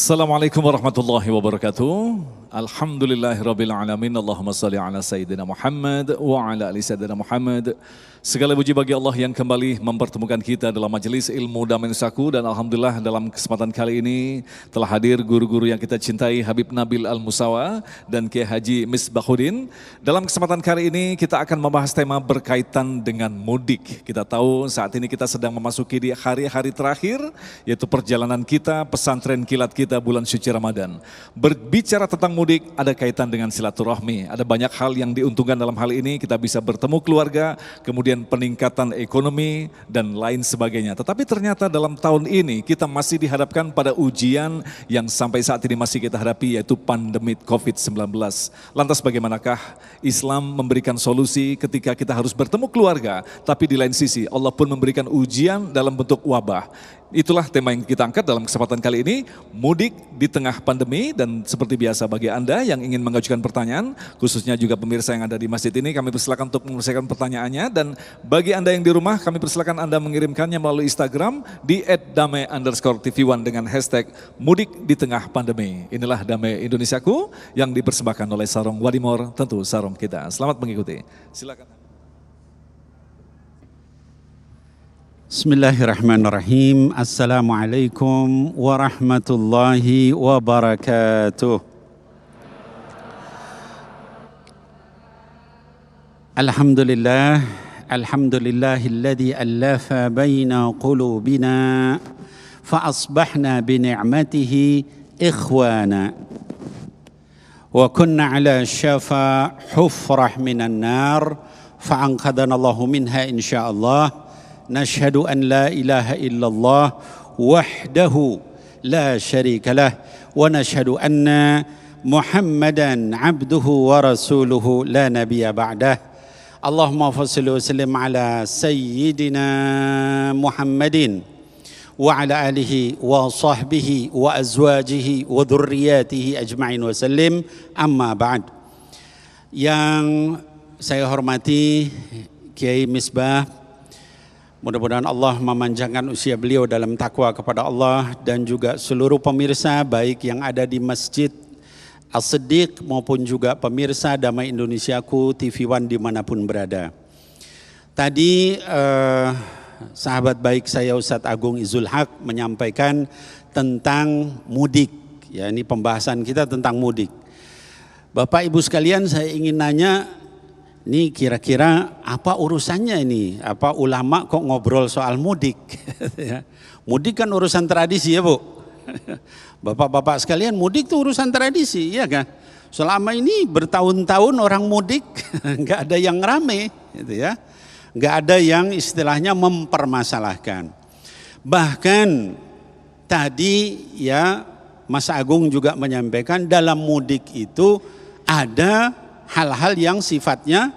Assalamualaikum warahmatullahi wabarakatuh. Alhamdulillahirabbil alamin. Allahumma shalli ala sayyidina Muhammad wa ala ali sayyidina Muhammad. Segala puji bagi Allah yang kembali mempertemukan kita dalam majelis ilmu Damai Nusaku, dan alhamdulillah dalam kesempatan kali ini telah hadir guru-guru yang kita cintai, Habib Nabil Al-Musawa dan Kiai Haji Misbahuddin. Dalam kesempatan kali ini kita akan membahas tema berkaitan dengan mudik. Kita tahu saat ini kita sedang memasuki di hari-hari terakhir, yaitu perjalanan kita, pesantren kilat kita bulan suci Ramadan. Berbicara tentang mudik ada kaitan dengan silaturahmi. Ada banyak hal yang diuntungkan dalam hal ini, kita bisa bertemu keluarga, kemudian peningkatan ekonomi dan lain sebagainya. Tetapi ternyata dalam tahun ini kita masih dihadapkan pada ujian yang sampai saat ini masih kita hadapi, yaitu pandemi COVID-19. Lantas bagaimanakah Islam memberikan solusi ketika kita harus bertemu keluarga, tapi di lain sisi Allah pun memberikan ujian dalam bentuk wabah. Itulah tema yang kita angkat dalam kesempatan kali ini, mudik di tengah pandemi. Dan seperti biasa bagi Anda yang ingin mengajukan pertanyaan, khususnya juga pemirsa yang ada di masjid ini, kami persilakan untuk menyelesaikan pertanyaannya. Dan bagi Anda yang di rumah, kami persilakan Anda mengirimkannya melalui Instagram di @damai_tv1 dengan hashtag mudik di tengah pandemi. Inilah Damai Indonesiaku yang dipersembahkan oleh Sarong Wadimor, tentu sarong kita. Selamat mengikuti, silakan. Bismillahirrahmanirrahim. Assalamualaikum warahmatullahi wabarakatuh. Alhamdulillah, alhamdulillahilladzi allafa baina qulubina fa asbahna bi ni'matihi ikhwana wa kunna ala syafa hufrah minan nar fa anqadana Allahu minha insyaallah. Nashhadu an la ilaha illallah wahdahu la syarika lah wa nashhadu anna Muhammadan abduhu wa rasuluhu la nabiyya ba'dah. Allahumma salli wa sallim ala sayyidina Muhammadin wa ala alihi wa sahbihi wa azwajihi wa dhurriyyatihi ajma'in wa sallim, amma ba'd. Yang saya hormati Kiai Misbah, mudah-mudahan Allah memanjangkan usia beliau dalam takwa kepada Allah, dan juga seluruh pemirsa baik yang ada di Masjid As-Siddiq maupun juga pemirsa Damai Indonesiaku TV1 dimanapun berada. Tadi sahabat baik saya Ustadz Agung Izul Haq menyampaikan tentang mudik. Ya, ini pembahasan kita tentang mudik. Bapak Ibu sekalian, saya ingin nanya, ini kira-kira apa urusannya ini? Apa ulama kok ngobrol soal mudik? Mudik kan urusan tradisi ya Bu. Bapak-bapak sekalian, mudik itu urusan tradisi, ya kan? Selama ini bertahun-tahun orang mudik, nggak ada yang rame, gitu ya. Nggak ada yang istilahnya mempermasalahkan. Bahkan tadi ya Mas Agung juga menyampaikan dalam mudik itu ada hal-hal yang sifatnya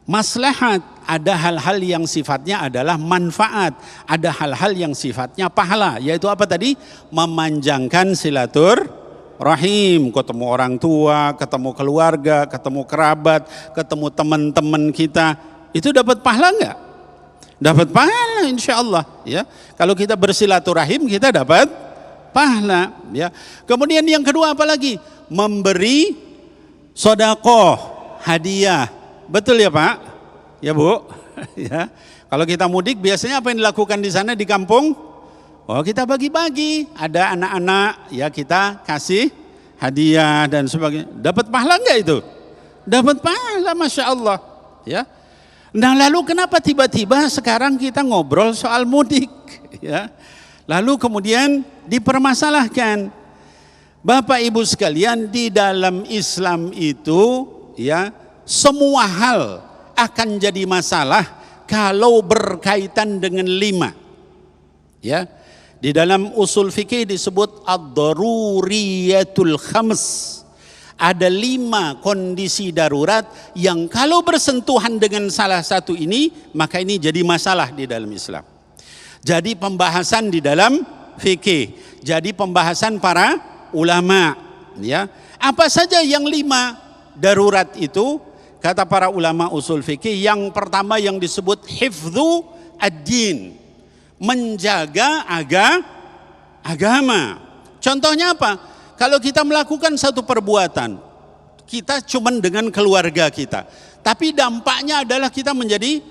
maslahat, ada hal-hal yang sifatnya adalah manfaat, ada hal-hal yang sifatnya pahala, yaitu apa tadi? Memanjangkan silaturahim, ketemu orang tua, ketemu keluarga, ketemu kerabat, ketemu teman-teman kita, itu dapat pahala enggak? Dapat pahala insya Allah ya. Kalau kita bersilaturahim kita dapat pahala ya. Kemudian yang kedua apa lagi? Memberi sedekah, hadiah. Betul ya Pak? Ya Bu? Ya. Kalau kita mudik biasanya apa yang dilakukan di sana di kampung? Oh, kita bagi-bagi. Ada anak-anak ya kita kasih hadiah dan sebagainya. Dapat pahala enggak itu? Dapat pahala, Masya Allah. Ya. Nah lalu kenapa tiba-tiba sekarang kita ngobrol soal mudik? Ya. Lalu kemudian dipermasalahkan. Bapak Ibu sekalian, di dalam Islam itu ya semua hal akan jadi masalah kalau berkaitan dengan 5. Ya. Di dalam usul fikih disebut ad-daruriyatul khams. Ada 5 kondisi darurat yang kalau bersentuhan dengan salah satu ini, maka ini jadi masalah di dalam Islam. Jadi pembahasan di dalam fikih, jadi pembahasan para ulama ya. Apa saja yang 5 darurat itu? Kata para ulama usul fikih, yang pertama yang disebut hifdzu ad-din, menjaga agama. Contohnya apa? Kalau kita melakukan satu perbuatan, kita cuman dengan keluarga kita, tapi dampaknya adalah kita menjadi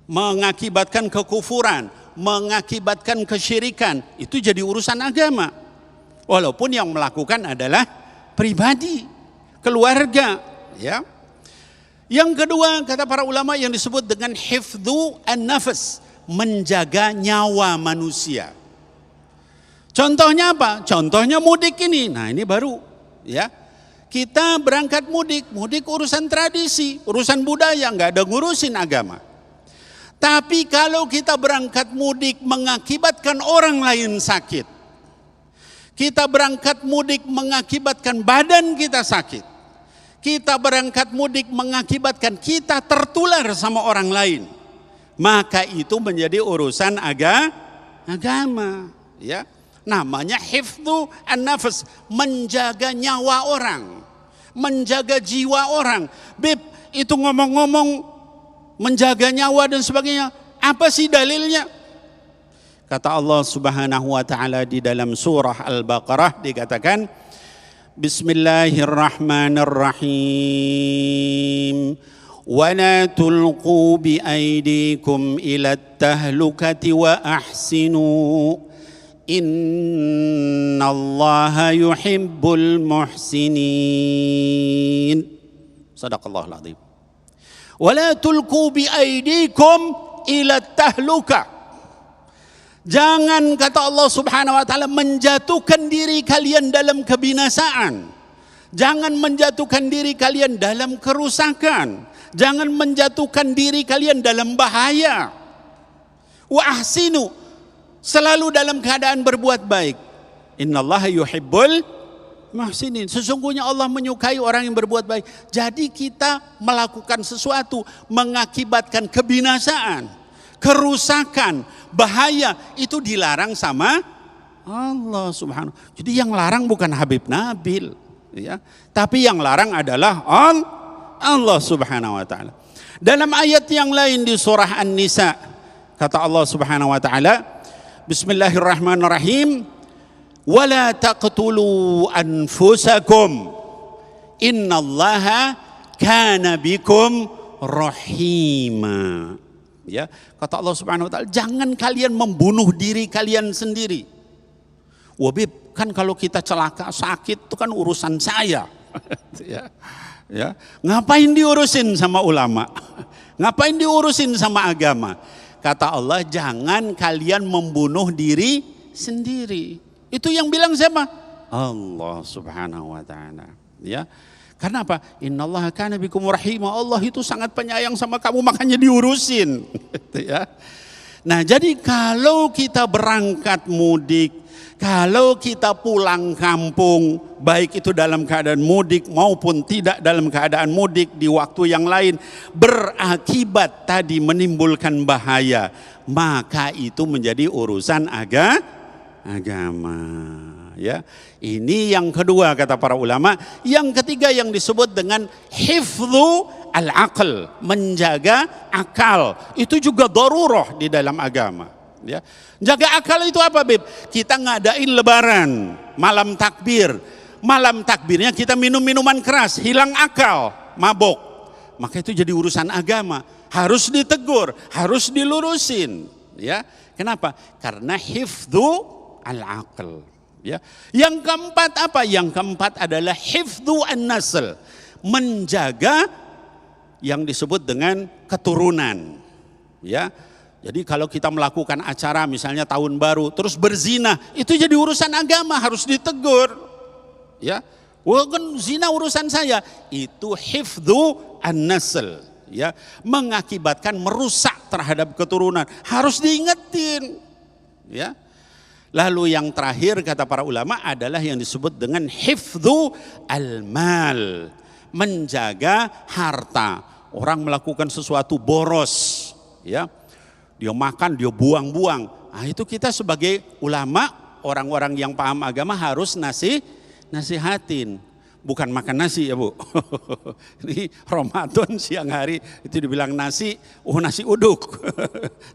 mengakibatkan kekufuran, mengakibatkan kesyirikan, itu jadi urusan agama. Walaupun yang melakukan adalah pribadi, keluarga, ya. Yang kedua, kata para ulama, yang disebut dengan hifdzu an-nafas, menjaga nyawa manusia. Contohnya apa? Contohnya mudik ini. Nah, ini baru, ya. Kita berangkat mudik urusan tradisi, urusan budaya, nggak ada ngurusin agama. Tapi kalau kita berangkat mudik mengakibatkan orang lain sakit, kita berangkat mudik mengakibatkan badan kita sakit, kita berangkat mudik mengakibatkan kita tertular sama orang lain, maka itu menjadi urusan agama, ya. Namanya hifdzu an-nafas, menjaga nyawa orang, menjaga jiwa orang. Bib, itu ngomong-ngomong menjaga nyawa dan sebagainya, apa sih dalilnya? Kata Allah Subhanahu wa taala di dalam surah Al-Baqarah, dikatakan Bismillahirrahmanirrahim. Wa la tulqu bi aydikum ila at-tahlukati wa ahsinu. Innallaha yuhibbul muhsinin. Sadaqallahul azim. Wala tulqu bi aydikum ila tahluka. Jangan, kata Allah Subhanahu wa taala, menjatuhkan diri kalian dalam kebinasaan. Jangan menjatuhkan diri kalian dalam kerusakan. Jangan menjatuhkan diri kalian dalam bahaya. Wa ahsinu, selalu dalam keadaan berbuat baik. Innallaha yuhibbul muhsinin. Sesungguhnya Allah menyukai orang yang berbuat baik. Jadi kita melakukan sesuatu mengakibatkan kebinasaan, kerusakan, bahaya, itu dilarang sama Allah Subhanahu. Jadi yang larang bukan Habib Nabil, ya, tapi yang larang adalah Allah Subhanahu wa taala. Dalam ayat yang lain di surah An-Nisa, kata Allah Subhanahu wa taala, Bismillahirrahmanirrahim. Wala taqtulu anfusakum. Innallaha kana bikum rahima. Ya, kata Allah Subhanahu wa taala, jangan kalian membunuh diri kalian sendiri. Wabib, kan kalau kita celaka sakit itu kan urusan saya. Ya. Ngapain diurusin sama ulama? Ngapain diurusin sama agama? Kata Allah, jangan kalian membunuh diri sendiri. Itu yang bilang siapa? Allah Subhanahu wa taala. Ya. Karena apa? Innallaha kana bikum rahimah. Allah itu sangat penyayang sama kamu, makanya diurusin. Ya. Nah, jadi kalau kita berangkat mudik, kalau kita pulang kampung, baik itu dalam keadaan mudik maupun tidak dalam keadaan mudik di waktu yang lain, berakibat tadi menimbulkan bahaya, maka itu menjadi urusan agama. Ya, ini yang kedua kata para ulama. Yang ketiga yang disebut dengan hifdzu al-aql, menjaga akal. Itu juga darurah di dalam agama. Ya. Jaga akal itu apa, Beb? Kita ngadain lebaran, malam takbir. Malam takbirnya kita minum minuman keras, hilang akal, mabok. Maka itu jadi urusan agama, harus ditegur, harus dilurusin. Ya. Kenapa? Karena hifdzu al-aql. Ya. Yang keempat apa? Yang keempat adalah hifdzu an-nasl, menjaga yang disebut dengan keturunan. Ya. Jadi kalau kita melakukan acara misalnya tahun baru terus berzina, itu jadi urusan agama, harus ditegur. Ya. Walaupun zina urusan saya, itu hifdzu an-nasl, ya, mengakibatkan merusak terhadap keturunan, harus diingetin. Ya. Lalu yang terakhir kata para ulama adalah yang disebut dengan hifdzu al-mal, menjaga harta. Orang melakukan sesuatu boros, ya. Dia makan, dia buang-buang. Nah, itu kita sebagai ulama, orang-orang yang paham agama harus nasihatin. bukan makan nasi ya Bu. Ini Ramadan siang hari itu dibilang nasi, nasi uduk,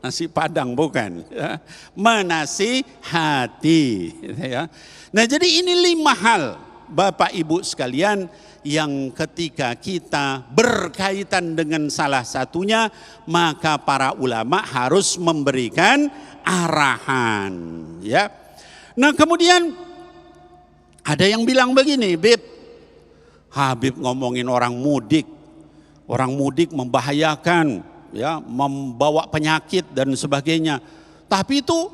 nasi padang bukan. Ya. Menasihati. Ya. Nah jadi ini 5 hal Bapak Ibu sekalian yang ketika kita berkaitan dengan salah satunya maka para ulama harus memberikan arahan. Ya. Nah kemudian ada yang bilang begini, Habib ngomongin orang mudik membahayakan, ya, membawa penyakit dan sebagainya. Tapi itu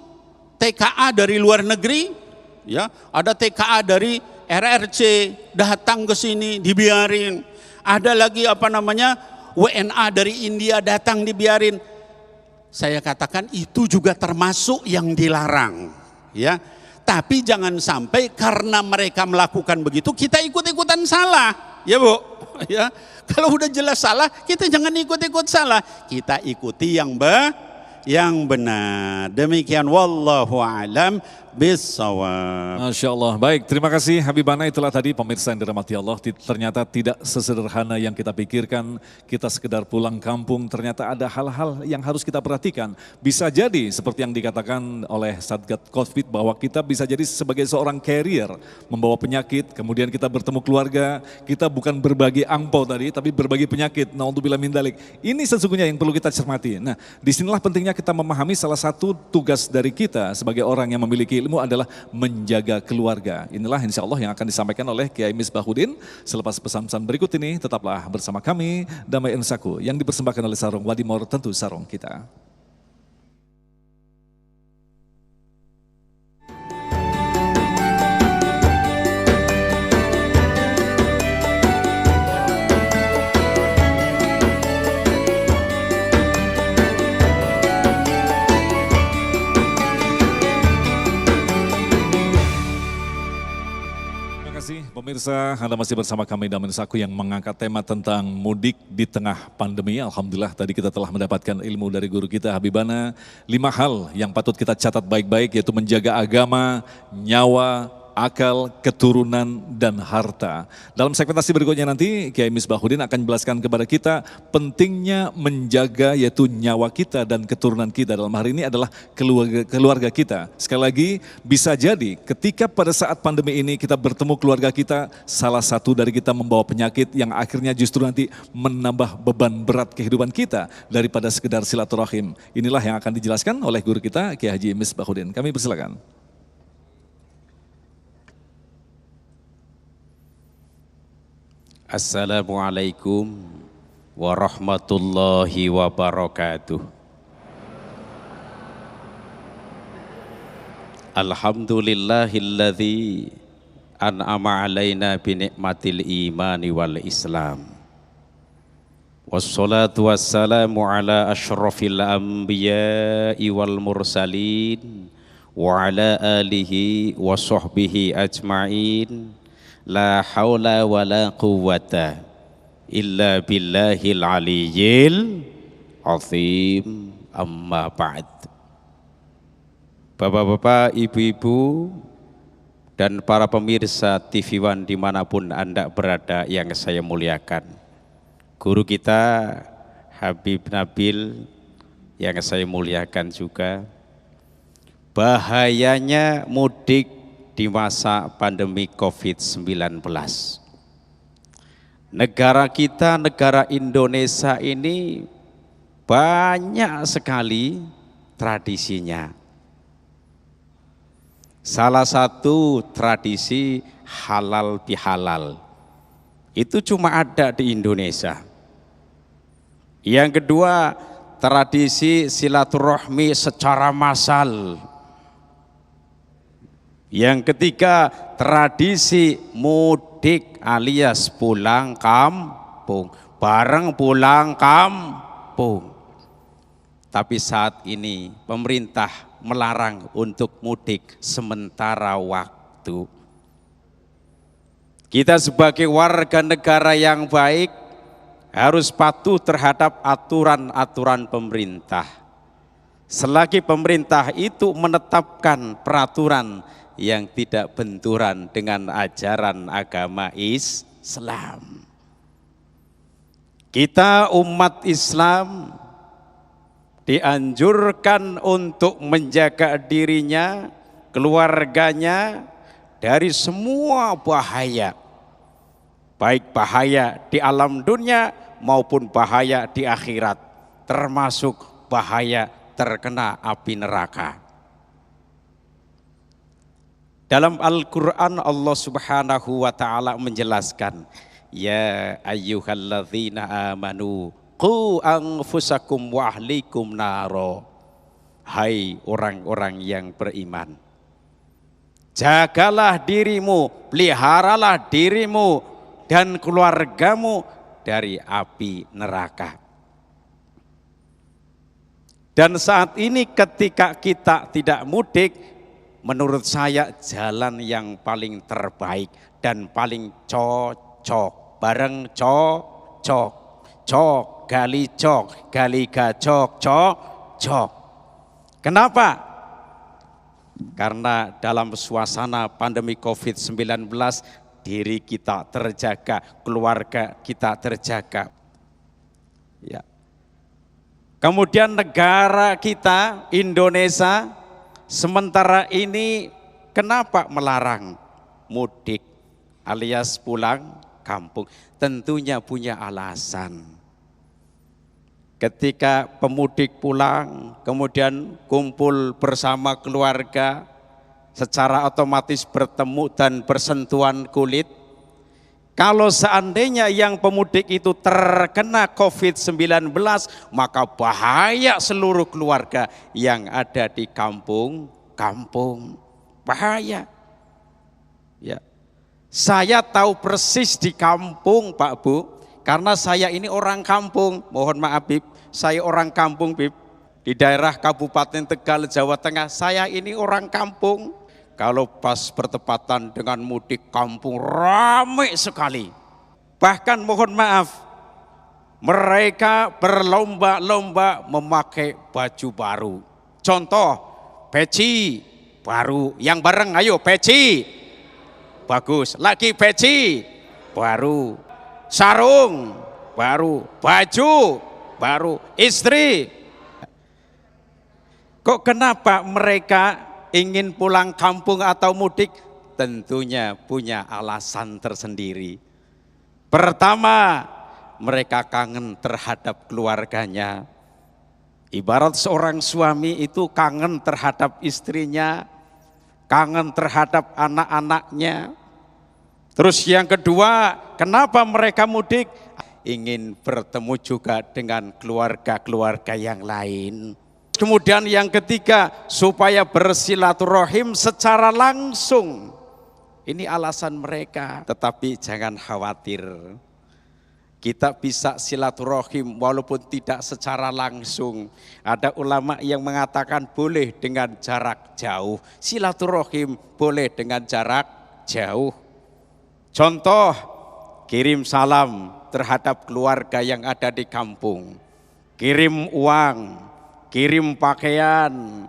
TKA dari luar negeri, ya, ada TKA dari RRC datang ke sini dibiarin. Ada lagi WNA dari India datang dibiarin. Saya katakan itu juga termasuk yang dilarang, ya. Tapi jangan sampai karena mereka melakukan begitu kita ikut-ikutan salah, ya Bu. Ya, kalau udah jelas salah kita jangan ikut-ikut salah, kita ikuti yang benar. Demikian wallahu a'lam bissawab. Masya Allah. Baik, terima kasih Habibana. Itulah tadi pemirsa yang dirahmati Allah. Ternyata tidak sesederhana yang kita pikirkan. Kita sekedar pulang kampung, ternyata ada hal-hal yang harus kita perhatikan. Bisa jadi seperti yang dikatakan oleh Satgas Covid bahwa kita bisa jadi sebagai seorang carrier membawa penyakit. Kemudian kita bertemu keluarga, kita bukan berbagi angpau tadi, tapi berbagi penyakit. Naudzubillah min dzalik. Ini sesungguhnya yang perlu kita cermati. Nah, disinilah pentingnya kita memahami salah satu tugas dari kita sebagai orang yang memiliki ilmu adalah menjaga keluarga. Inilah insya Allah yang akan disampaikan oleh Kiai Misbahuddin. Selepas pesan-pesan berikut ini, tetaplah bersama kami, Damai Ensaku, yang dipersembahkan oleh Sarung Wadimor, tentu sarung kita. Pemirsa, Anda masih bersama kami Damai Ensaku yang mengangkat tema tentang mudik di tengah pandemi. Alhamdulillah tadi kita telah mendapatkan ilmu dari guru kita Habibana. 5 hal yang patut kita catat baik-baik, yaitu menjaga agama, nyawa, akal, keturunan, dan harta. Dalam segmentasi berikutnya nanti Kiai Misbahuddin akan menjelaskan kepada kita pentingnya menjaga yaitu nyawa kita dan keturunan kita. Dalam hari ini adalah keluarga kita. Sekali lagi, bisa jadi ketika pada saat pandemi ini kita bertemu keluarga kita, salah satu dari kita membawa penyakit yang akhirnya justru nanti menambah beban berat kehidupan kita daripada sekedar silaturahim. Inilah yang akan dijelaskan oleh guru kita Kiai Haji Misbahuddin. Kami persilakan. Assalamualaikum warahmatullahi wabarakatuh. Alhamdulillahilladzi an'ama alaina binikmatil imani wal islam. Wassalatu wassalamu ala asyrafil anbiya'i wal mursalin wa ala alihi wa sahbihi ajma'in. La haula wa la quwwata illa billahil aliyyil azim, amma ba'd. Bapak-bapak, ibu-ibu, dan para pemirsa TV One dimanapun Anda berada yang saya muliakan. Guru kita Habib Nabil yang saya muliakan juga. Bahayanya mudik di masa pandemi COVID-19. Negara kita, negara Indonesia ini banyak sekali tradisinya. Salah satu tradisi halal bihalal. Itu cuma ada di Indonesia. Yang kedua, tradisi silaturahmi secara massal. Yang ketiga, tradisi mudik alias pulang kampung, bareng pulang kampung. Tapi saat ini pemerintah melarang untuk mudik sementara waktu. Kita sebagai warga negara yang baik harus patuh terhadap aturan-aturan pemerintah. Selagi pemerintah itu menetapkan peraturan yang tidak benturan dengan ajaran agama Islam, Islam. Kita umat Islam dianjurkan untuk menjaga dirinya, keluarganya dari semua bahaya. Baik bahaya di alam dunia maupun bahaya di akhirat, termasuk bahaya terkena api neraka. Dalam Al-Quran Allah Subhanahu wa ta'ala menjelaskan, ya ayyuhalladzina amanu qu anfusakum wa ahlikum naro. Hai orang-orang yang beriman, jagalah dirimu, peliharalah dirimu dan keluargamu dari api neraka. Dan saat ini ketika kita tidak mudik, menurut saya jalan yang paling terbaik dan paling cocok, bareng cocok, gali gacok, cok. Kenapa? Karena dalam suasana pandemi COVID-19 diri kita terjaga, keluarga kita terjaga. Ya. Kemudian negara kita, Indonesia, sementara ini kenapa melarang mudik alias pulang kampung? Tentunya punya alasan. Ketika pemudik pulang, kemudian kumpul bersama keluarga, secara otomatis bertemu dan bersentuhan kulit. Kalau seandainya yang pemudik itu terkena COVID-19, maka bahaya seluruh keluarga yang ada di kampung. Bahaya. Ya. Saya tahu persis di kampung, Pak Bu, karena saya ini orang kampung. Mohon maaf, Bib, saya orang kampung, Bib. Di daerah Kabupaten Tegal, Jawa Tengah, saya ini orang kampung. Kalau pas bertepatan dengan mudik kampung ramai sekali. Bahkan mohon maaf, mereka berlomba-lomba memakai baju baru. Contoh, peci baru. Yang bareng ayo peci. Bagus. Lagi peci baru. Sarung baru. Baju baru. Istri. Kok kenapa mereka ingin pulang kampung atau mudik? Tentunya punya alasan tersendiri. Pertama, mereka kangen terhadap keluarganya. Ibarat seorang suami itu kangen terhadap istrinya, kangen terhadap anak-anaknya. Terus yang kedua, kenapa mereka mudik? Ingin bertemu juga dengan keluarga-keluarga yang lain. Kemudian yang ketiga, supaya bersilaturahim secara langsung. Ini alasan mereka. Tetapi jangan khawatir, kita bisa silaturahim walaupun tidak secara langsung. Ada ulama yang mengatakan boleh dengan jarak jauh. Silaturahim boleh dengan jarak jauh. Contoh, kirim salam terhadap keluarga yang ada di kampung. Kirim uang, kirim pakaian,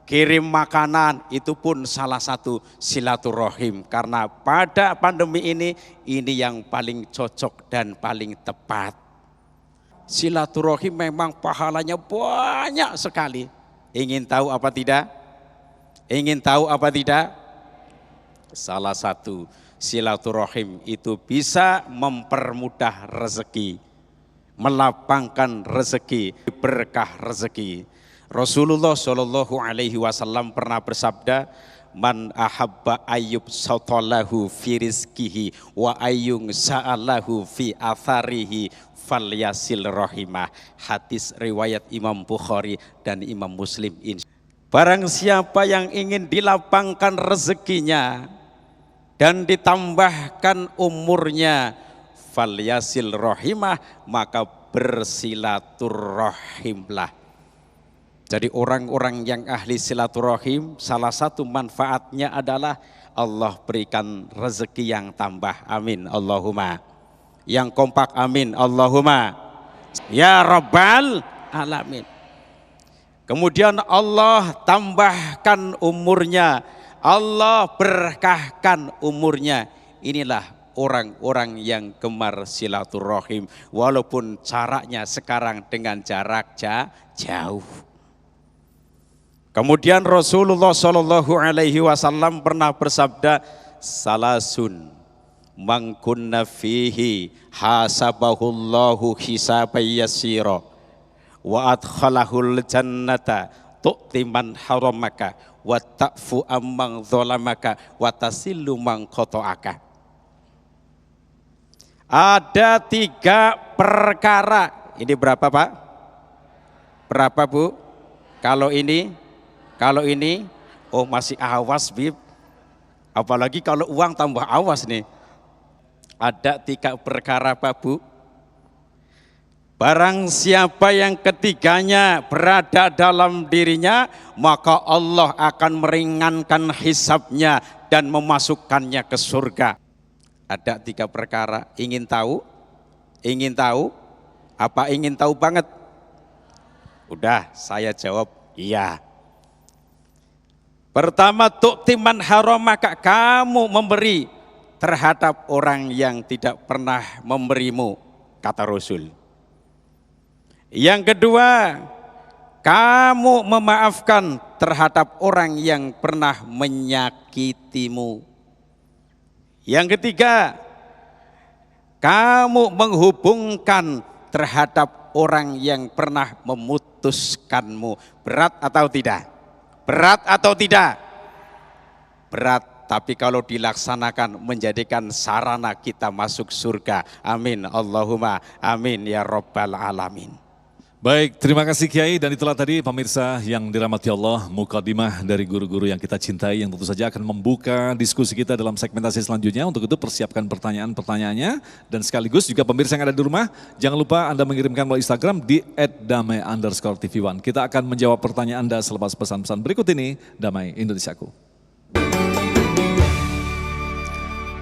kirim makanan, itu pun salah satu silaturahim. Karena pada pandemi ini yang paling cocok dan paling tepat. Silaturahim memang pahalanya banyak sekali. Ingin tahu apa tidak? Ingin tahu apa tidak? Salah satu, silaturahim itu bisa mempermudah rezeki, melapangkan rezeki, berkah rezeki. Rasulullah Shallallahu Alaihi Wasallam pernah bersabda, man ahabba ayyub sautallahu fi rizkihi wa ayyung sa'alahu fi atharihi falyasil rahimah. Hadis riwayat Imam Bukhari dan Imam Muslim. Barang siapa yang ingin dilapangkan rezekinya dan ditambahkan umurnya, falyasil rahimah, maka bersilaturahimlah. Jadi orang-orang yang ahli silaturahim, salah satu manfaatnya adalah Allah berikan rezeki yang tambah. Amin Allahumma. Yang kompak amin Allahumma. Ya Rabbal Alamin. Kemudian Allah tambahkan umurnya, Allah berkahkan umurnya. Inilah orang-orang yang gemar silaturahim, walaupun caranya sekarang dengan jarak jauh. Kemudian Rasulullah Shallallahu Alaihi Wasallam pernah bersabda, salasun mangkunna fihi hasabahullahu hisaban yasira wa adkhalahul jannata tu'ti man haramaka wa ta'fu amman zalamaka wa tasillu man qata'aka. Ada 3 perkara. Ini berapa, Pak? Berapa, Bu? Kalau ini oh masih awas, Bib. Apalagi kalau uang tambah awas nih. Ada 3 perkara, Pak, Bu. Barang siapa yang ketiganya berada dalam dirinya, maka Allah akan meringankan hisabnya dan memasukkannya ke surga. Ada 3 perkara. Ingin tahu? Ingin tahu? Apa ingin tahu banget? Udah, saya jawab iya. Pertama, tu'timan haramaka, kamu memberi terhadap orang yang tidak pernah memberimu, kata Rasul. Yang kedua, kamu memaafkan terhadap orang yang pernah menyakitimu. Yang ketiga, kamu menghubungkan terhadap orang yang pernah memutuskanmu. Berat atau tidak? Berat atau tidak? Berat, tapi kalau dilaksanakan menjadikan sarana kita masuk surga. Amin, Allahumma amin ya rabbal alamin. Baik, terima kasih Kiai, dan itulah tadi pemirsa yang dirahmati Allah, mukadimah dari guru-guru yang kita cintai yang tentu saja akan membuka diskusi kita dalam segmentasi selanjutnya. Untuk itu persiapkan pertanyaan-pertanyaannya, dan sekaligus juga pemirsa yang ada di rumah, jangan lupa Anda mengirimkan melalui Instagram di @damai_tv1. Kita akan menjawab pertanyaan Anda selepas pesan-pesan berikut ini. Damai Indonesiaku.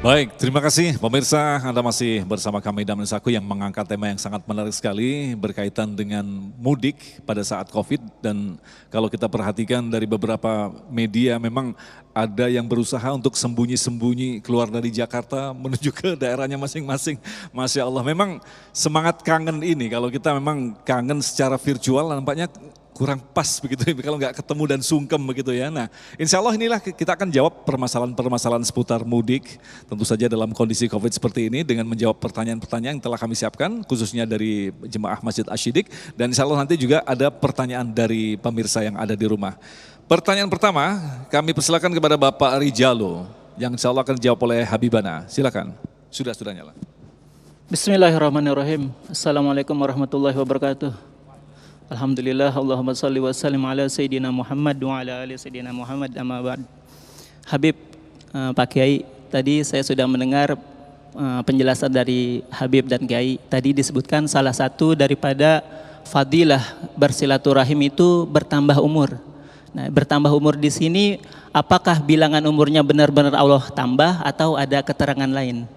Baik, terima kasih pemirsa, Anda masih bersama kami Damai Indonesiaku yang mengangkat tema yang sangat menarik sekali berkaitan dengan mudik pada saat Covid. Dan kalau kita perhatikan dari beberapa media, memang ada yang berusaha untuk sembunyi-sembunyi keluar dari Jakarta menuju ke daerahnya masing-masing. Masya Allah, memang semangat kangen ini, kalau kita memang kangen secara virtual nampaknya kurang pas begitu kalau nggak ketemu dan sungkem begitu ya. Nah, insya Allah inilah kita akan jawab permasalahan-permasalahan seputar mudik, tentu saja dalam kondisi Covid seperti ini, dengan menjawab pertanyaan-pertanyaan yang telah kami siapkan khususnya dari Jemaah Masjid Asy-Syidik, dan insya Allah nanti juga ada pertanyaan dari pemirsa yang ada di rumah. Pertanyaan pertama kami persilakan kepada Bapak Rijalo yang insya Allah akan dijawab oleh Habibana. Silakan. Sudah nyala. Bismillahirrahmanirrahim. Assalamualaikum warahmatullahi wabarakatuh. Alhamdulillah, Allahumma salli wa sallim ala Sayyidina Muhammad wa ala ali Sayyidina Muhammad, amma ba'd. Habib, Pak Kiai, tadi saya sudah mendengar penjelasan dari Habib dan Kiai. Tadi disebutkan salah satu daripada fadilah bersilaturahim itu bertambah umur. Nah, bertambah umur di sini, apakah bilangan umurnya benar-benar Allah tambah atau ada keterangan lain?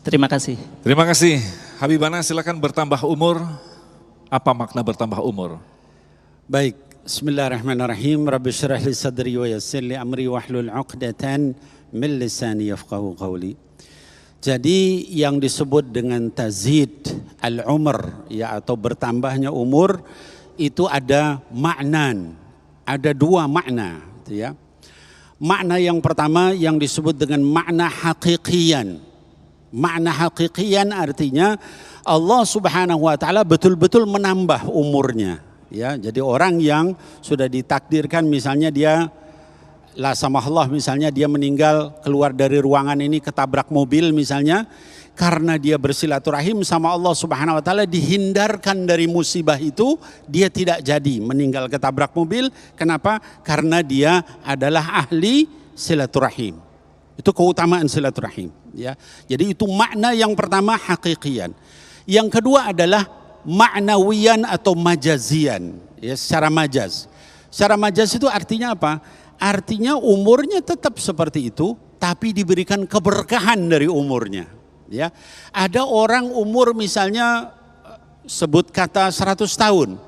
Terima kasih. Terima kasih. Habibana, silakan. Bertambah umur, apa makna bertambah umur? Baik, bismillahirrahmanirrahim. Rabbi syrah li sadri wa yassir li amri wahlul 'uqdatan min lisani yafqahu qawli. Jadi yang disebut dengan tazid al-umr, ya, atau bertambahnya umur, itu ada makna. Ada 2 makna, ya. Makna yang pertama yang disebut dengan makna hakikian. Makna hakikian artinya Allah Subhanahu wa taala betul-betul menambah umurnya, ya. Jadi orang yang sudah ditakdirkan, misalnya dia la samahallah, misalnya dia meninggal keluar dari ruangan ini ketabrak mobil misalnya, karena dia bersilaturahim sama Allah Subhanahu wa taala dihindarkan dari musibah itu, dia tidak jadi meninggal ketabrak mobil. Kenapa? Karena dia adalah ahli silaturahim. Itu keutamaan silaturahim, ya. Jadi itu makna yang pertama, hakikian. Yang kedua adalah ma'nawiyan atau majazian, ya, secara majaz. Secara majaz itu artinya apa? Artinya umurnya tetap seperti itu, tapi diberikan keberkahan dari umurnya, ya. Ada orang umur misalnya sebut kata 100 tahun,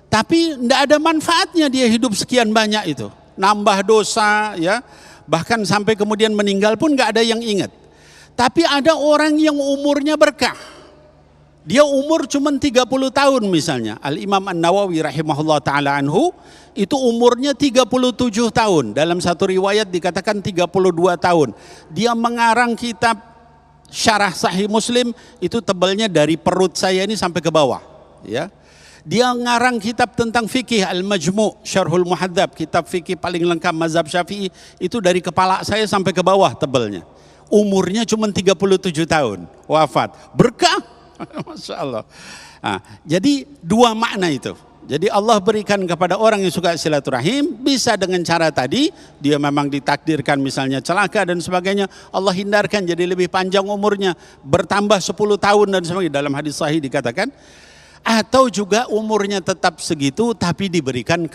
tapi tidak ada manfaatnya dia hidup sekian banyak itu, nambah dosa, ya. Bahkan sampai kemudian meninggal pun nggak ada yang ingat. Tapi ada orang yang umurnya berkah. Dia umur cuma 30 tahun misalnya. Al-Imam An-Nawawi rahimahullah ta'ala anhu, itu umurnya 37 tahun. Dalam satu riwayat dikatakan 32 tahun. Dia mengarang kitab Syarah Sahih Muslim, itu tebalnya dari perut saya ini sampai ke bawah. Ya. Dia ngarang kitab tentang fikih Al-Majmu' Syarhul Muhadzab, kitab fikih paling lengkap mazhab Syafi'i, itu dari kepala saya sampai ke bawah tebalnya. Umurnya cuma 37 tahun, wafat. Berkah, Masya Allah. Nah, jadi dua makna itu. Jadi Allah berikan kepada orang yang suka silaturahim, bisa dengan cara tadi, dia memang ditakdirkan misalnya celaka dan sebagainya, Allah hindarkan jadi lebih panjang umurnya, bertambah 10 tahun dan sebagainya, dalam hadis sahih dikatakan. Atau juga umurnya tetap segitu tapi diberikan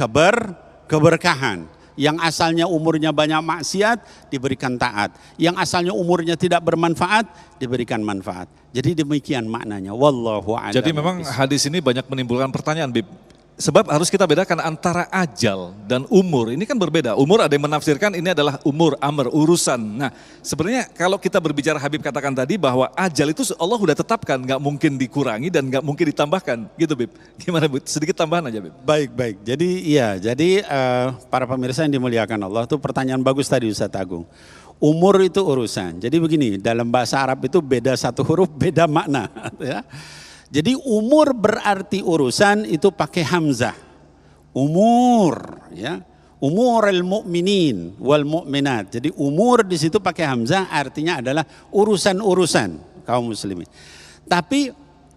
keberkahan. Yang asalnya umurnya banyak maksiat diberikan taat. Yang asalnya umurnya tidak bermanfaat diberikan manfaat. Jadi demikian maknanya. Wallahu a'lam. Jadi memang hadis ini banyak menimbulkan pertanyaan, Bib. Sebab harus kita bedakan antara ajal dan umur. Ini kan berbeda. Umur ada yang menafsirkan ini adalah umur, amr, urusan. Nah, sebenarnya kalau kita berbicara, Habib katakan tadi bahwa ajal itu Allah sudah tetapkan, nggak mungkin dikurangi dan nggak mungkin ditambahkan. Gitu, Bib. Gimana, Bib? Sedikit tambahan aja, Bib. Baik. Jadi para pemirsa yang dimuliakan Allah, itu pertanyaan bagus tadi Ustaz Agung. Umur itu urusan. Jadi begini, dalam bahasa Arab itu beda satu huruf, beda makna. Ya. Jadi umur berarti urusan itu pakai hamzah. Umur, ya. Umur al-mu'minin wal mu'minat. Jadi umur di situ pakai hamzah artinya adalah urusan-urusan kaum muslimin. Tapi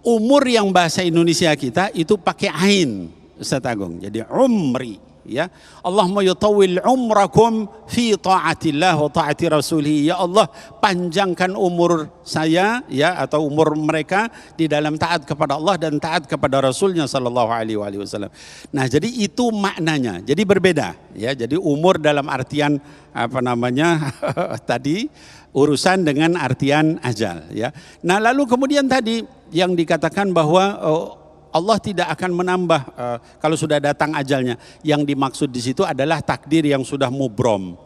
umur yang bahasa Indonesia kita itu pakai ain, Ustaz Agung. Jadi umri, ya. Allahumma yutawwil umrakum fi ta'atillah wa ta'ati rasulih. Ya Allah, panjangkan umur saya, ya, atau umur mereka di dalam taat kepada Allah dan taat kepada Rasulnya sallallahu alaihi wasallam. Nah, jadi itu maknanya. Jadi berbeda, ya. Jadi umur dalam artian tadi urusan dengan artian ajal, ya. Nah, lalu kemudian tadi yang dikatakan bahwa Allah tidak akan menambah kalau sudah datang ajalnya. Yang dimaksud di situ adalah takdir yang sudah mubrom.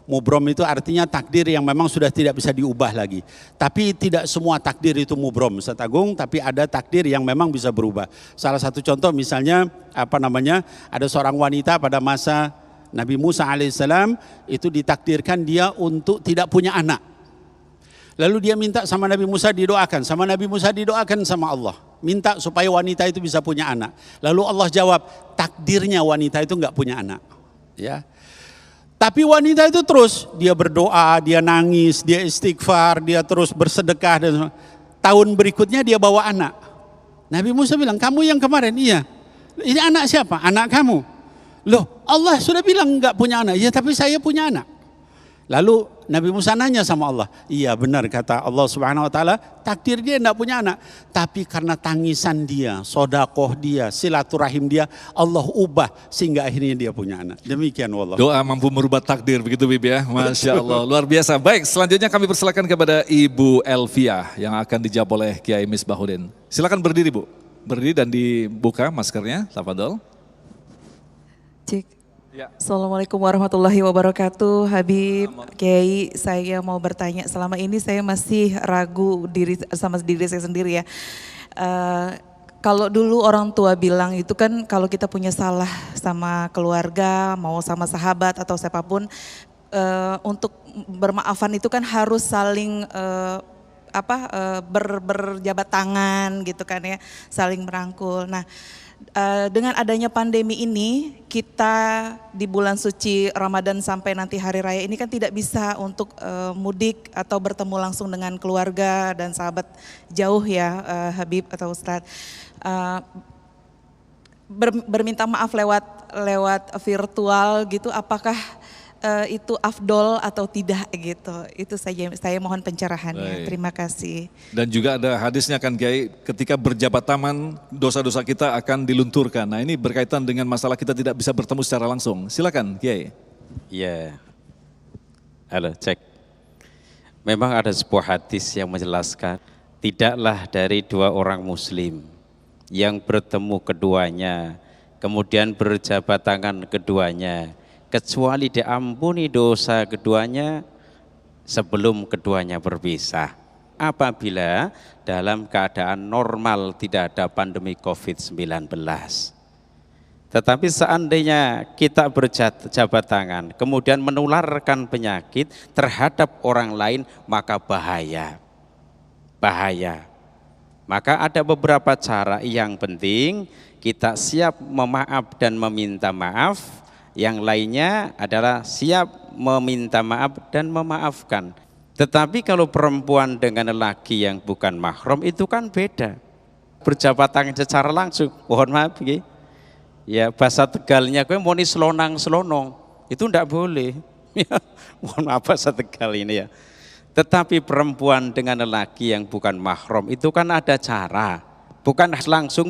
Mubrom itu artinya takdir yang memang sudah tidak bisa diubah lagi. Tapi tidak semua takdir itu mubrom, Ustaz Agung, tapi ada takdir yang memang bisa berubah. Salah satu contoh misalnya ada seorang wanita pada masa Nabi Musa alaihissalam itu ditakdirkan dia untuk tidak punya anak. Lalu dia minta sama Nabi Musa didoakan, sama Allah. Minta supaya wanita itu bisa punya anak. Lalu Allah jawab, takdirnya wanita itu enggak punya anak. Ya. Tapi wanita itu terus, dia berdoa, dia nangis, dia istighfar, dia terus bersedekah. Dan tahun berikutnya dia bawa anak. Nabi Musa bilang, kamu yang kemarin? Iya. Ini anak siapa? Anak kamu. Loh, Allah sudah bilang enggak punya anak. Ya, tapi saya punya anak. Lalu Nabi Musa nanya sama Allah, iya benar kata Allah Subhanahu wa taala, takdir dia tidak punya anak, tapi karena tangisan dia, sodakoh dia, silaturahim dia, Allah ubah sehingga akhirnya dia punya anak. Demikian wallah. Doa mampu merubah takdir, begitu Bib ya. Masya Allah, luar biasa. Baik, selanjutnya kami persilakan kepada Ibu Elvia yang akan dijawab oleh Kiai Misbahuddin. Silakan berdiri, Bu. Berdiri dan dibuka maskernya, tafadhol. Cik. Ya. Assalamualaikum warahmatullahi wabarakatuh. Habib, Kiai, saya mau bertanya. Selama ini saya masih ragu sama diri saya sendiri ya. Kalau dulu orang tua bilang itu kan kalau kita punya salah sama keluarga, mau sama sahabat atau siapapun, untuk bermaafan itu kan harus saling berjabat tangan gitu kan ya, saling merangkul. Nah, dengan adanya pandemi ini, kita di bulan suci Ramadan sampai nanti hari raya ini kan tidak bisa untuk mudik atau bertemu langsung dengan keluarga dan sahabat jauh ya, Habib atau Ustadz. Berminta maaf lewat virtual gitu, apakah itu afdol atau tidak gitu? Itu saja, saya mohon pencerahannya. Baik. Terima kasih. Dan juga ada hadisnya kan Kiai, ketika berjabat tangan dosa-dosa kita akan dilunturkan. Nah, ini berkaitan dengan masalah kita tidak bisa bertemu secara langsung. Silakan Kiai. Iya. Halo, cek. Memang ada sebuah hadis yang menjelaskan, tidaklah dari dua orang muslim yang bertemu keduanya, kemudian berjabat tangan keduanya, kecuali diampuni dosa keduanya sebelum keduanya berpisah. apabila dalam keadaan normal tidak ada pandemi COVID-19. Tetapi seandainya kita berjabat tangan, kemudian menularkan penyakit terhadap orang lain, maka bahaya. Maka ada beberapa cara yang penting, kita siap memaaf dan meminta maaf. Yang lainnya adalah siap meminta maaf dan memaafkan. Tetapi kalau perempuan dengan lelaki yang bukan mahram itu kan beda. Berjabat tangan secara langsung, mohon maaf ya, bahasa Tegalnya mau selonang-selonong, itu enggak boleh. Ya, mohon maaf bahasa Tegal ini ya. Tetapi perempuan dengan lelaki yang bukan mahram itu kan ada cara, bukan langsung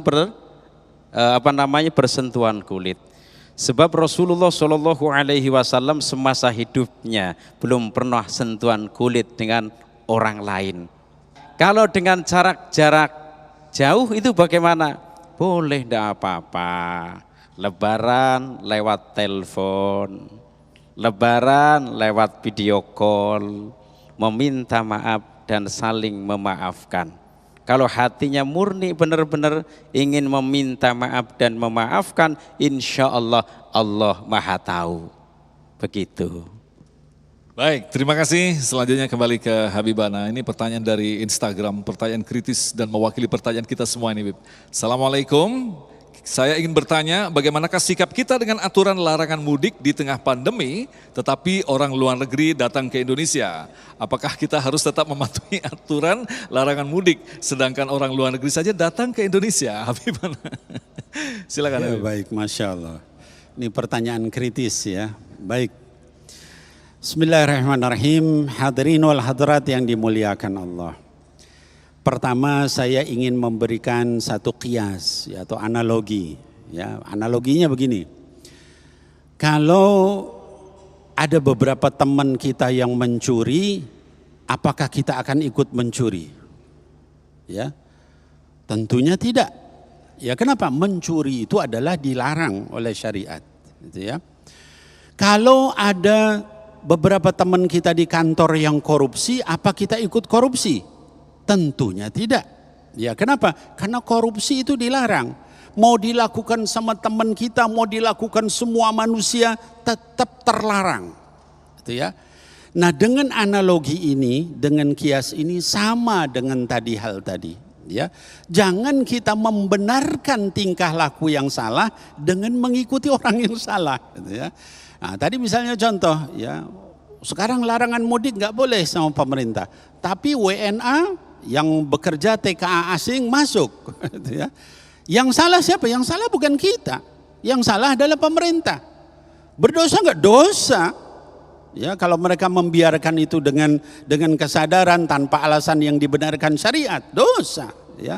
bersentuhan kulit. Sebab Rasulullah Shallallahu Alaihi Wasallam semasa hidupnya belum pernah sentuhan kulit dengan orang lain. Kalau dengan jarak jauh itu bagaimana? Boleh, tidak apa-apa. Lebaran lewat telepon, lebaran lewat video call, meminta maaf dan saling memaafkan. Kalau hatinya murni benar-benar ingin meminta maaf dan memaafkan, insya Allah Allah Maha Tahu. Begitu. Baik, terima kasih. Selanjutnya kembali ke Habibana. Ini pertanyaan dari Instagram, pertanyaan kritis dan mewakili pertanyaan kita semua ini, Bib. Assalamualaikum. Saya ingin bertanya, bagaimanakah sikap kita dengan aturan larangan mudik di tengah pandemi, tetapi orang luar negeri datang ke Indonesia? Apakah kita harus tetap mematuhi aturan larangan mudik, sedangkan orang luar negeri saja datang ke Indonesia? Habibana. Silakan. Ya, Habib. baik, Masya Allah. Ini pertanyaan kritis ya. Baik. Bismillahirrahmanirrahim. Hadirin wal hadirat yang dimuliakan Allah. Pertama saya ingin memberikan satu qiyas atau analogi. Ya, analoginya begini. Kalau ada beberapa teman kita yang mencuri, apakah kita akan ikut mencuri? Ya, tentunya tidak. Ya, kenapa? Mencuri itu adalah dilarang oleh syariat. Gitu ya. Kalau ada beberapa teman kita di kantor yang korupsi, apa kita ikut korupsi? Tentunya tidak. Ya, kenapa? Karena korupsi itu dilarang. Mau dilakukan sama teman kita, mau dilakukan semua manusia, tetap terlarang. Gitu ya. Nah, dengan analogi ini, dengan kias ini sama dengan hal tadi. Ya, jangan kita membenarkan tingkah laku yang salah dengan mengikuti orang yang salah. Gitu ya. Nah, tadi misalnya contoh, ya, sekarang larangan mudik nggak boleh sama pemerintah, tapi WNA yang bekerja TKA asing masuk. Gitu ya. Yang salah siapa? Yang salah bukan kita, yang salah adalah pemerintah. Berdosa nggak? Dosa. Ya, kalau mereka membiarkan itu dengan kesadaran tanpa alasan yang dibenarkan syariat, dosa. Ya,